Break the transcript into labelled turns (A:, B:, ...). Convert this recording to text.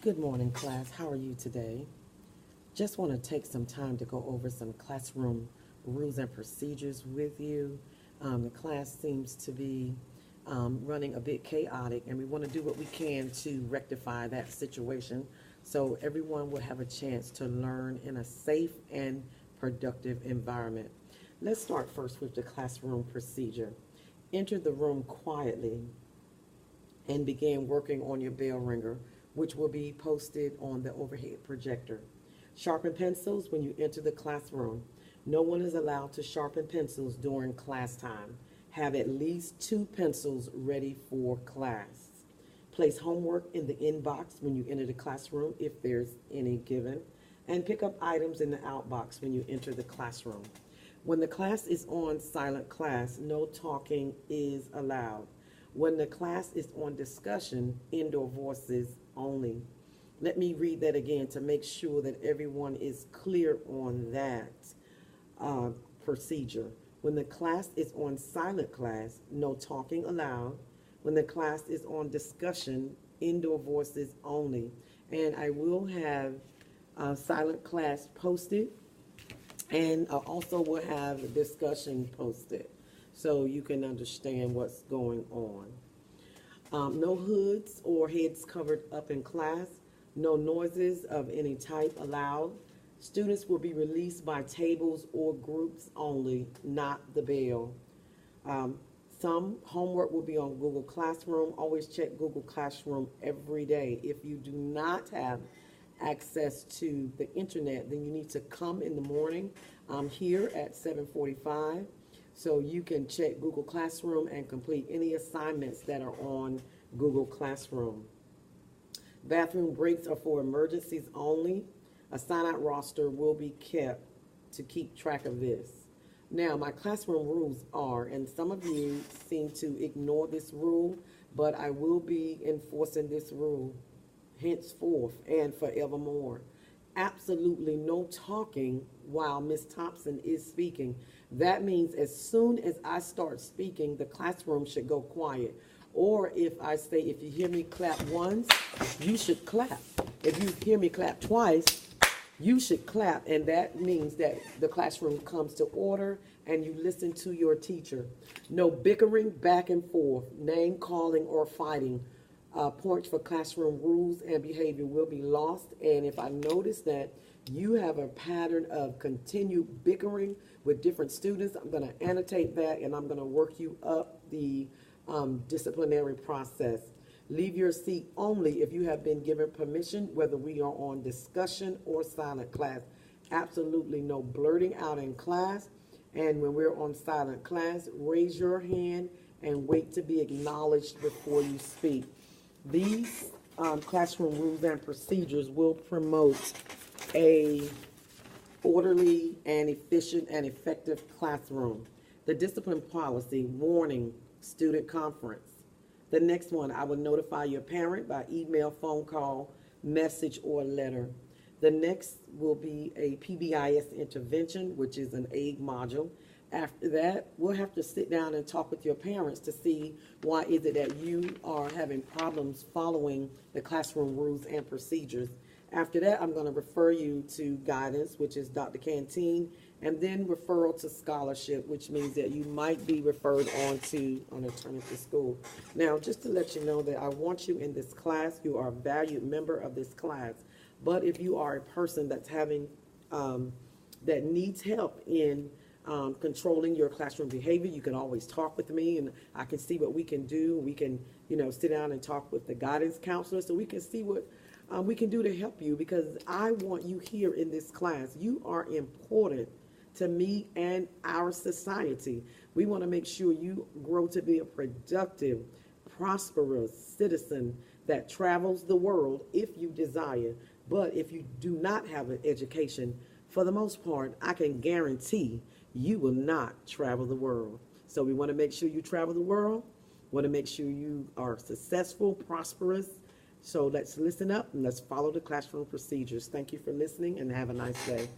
A: Good morning, class. How are you today? Just want to take some time to go over some classroom rules and procedures with you. The class seems to be running a bit chaotic, and we want to do what we can to rectify that situation so everyone will have a chance to learn in a safe and productive environment. Let's start first with the classroom procedure. Enter the room quietly and begin working on your bell ringer, which will be posted on the overhead projector. Sharpen pencils when you enter the classroom. No one is allowed to sharpen pencils during class time. Have at least 2 pencils ready for class. Place homework in the inbox when you enter the classroom, if there's any given, and pick up items in the outbox when you enter the classroom. When the class is on silent class, no talking is allowed. When the class is on discussion, indoor voices only. Let me read that again to make sure that everyone is clear on that procedure. When the class is on silent class, no talking allowed. When the class is on discussion, indoor voices only. And I will have silent class posted, and I also will have discussion posted so you can understand what's going on. No hoods or heads covered up in class. No noises of any type allowed. Students will be released by tables or groups only, not the bell. Some homework will be on Google Classroom. Always check Google Classroom every day. If you do not have access to the internet, then you need to come in the morning. I'm here at 7:45. So you can check Google Classroom and complete any assignments that are on Google Classroom. Bathroom breaks are for emergencies only. A sign-out roster will be kept to keep track of this. Now, my classroom rules are, and some of you seem to ignore this rule, but I will be enforcing this rule henceforth and forevermore. Absolutely no talking while Miss Thompson is speaking. That means as soon as I start speaking, the classroom should go quiet. Or if I say, if you hear me clap once, you should clap. If you hear me clap twice, you should clap. And that means that the classroom comes to order and you listen to your teacher. No bickering back and forth, name calling or fighting. Points for classroom rules and behavior will be lost. And if I notice that you have a pattern of continued bickering with different students, I'm going to annotate that and I'm going to work you up the disciplinary process. Leave your seat only if you have been given permission, whether we are on discussion or silent class. Absolutely no blurting out in class. And when we're on silent class, raise your hand and wait to be acknowledged before you speak. These classroom rules and procedures will promote a orderly and efficient and effective classroom. The discipline policy, warning, student conference. The next one, I will notify your parent by email, phone call, message, or letter. The next will be a PBIS intervention, which is an aid module. After that, we'll have to sit down and talk with your parents to see why is it that you are having problems following the classroom rules and procedures. After that, I'm going to refer you to guidance, which is Dr. Canteen, and then referral to scholarship, which means that you might be referred on to an alternative school. Now, just to let you know that I want you in this class. You are a valued member of this class. But if you are a person that's having, that needs help in controlling your classroom behavior, you can always talk with me and I can see what we can do. We can, sit down and talk with the guidance counselor so we can see what we can do to help you, because I want you here in this class. You are important to me and our society. We want to make sure you grow to be a productive, prosperous citizen that travels the world if you desire. But if you do not have an education, for the most part, I can guarantee you will not travel the world. So we want to make sure you travel the world. We want to make sure you are successful, prosperous. So let's listen up and let's follow the classroom procedures. Thank you for listening and have a nice day.